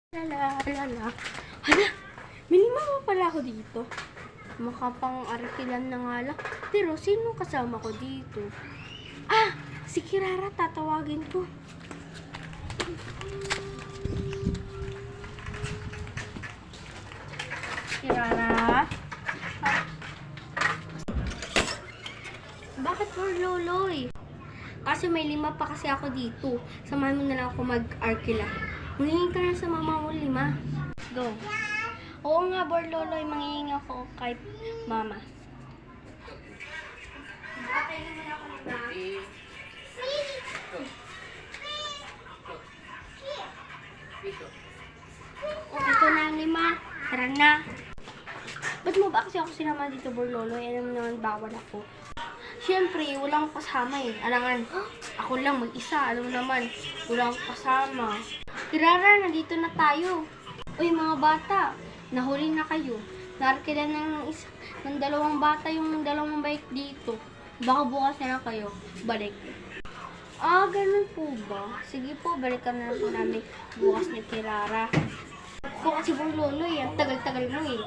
Lala. Hala, may lima pa pala ako dito. Makapang-arkilan na nga lang. Pero sino kasama ko dito? Ah, si Kirara, tatawagin ko. Kirara? Bakit mo, Loloy? Kasi may lima pa kasi ako dito. Samahan mo na lang ako mag-arkila. Mangingin ka na sa mama mo 5. Go. Oo nga, Borloloy. Mangingin ako kay mama. Oh, ito na ang 5. Tara na. Ba't mo ba kasi ako sinama dito, Borloloy? Alam mo naman, bawal ako. Siyempre, wala akong kasama eh. Alangan, ako lang mag-isa. Alam mo naman, wala akong kasama. Kirara, nandito na tayo. Uy, mga bata, nahuli na kayo. Narkilan na ng 2 bata yung 2 bike dito. Baka bukas na lang kayo balik. Ah, ganun po ba? Sige po, balikan na lang po namin bukas ni Kirara. Ikaw kasi Borloloy, ang tagal-tagal mo eh.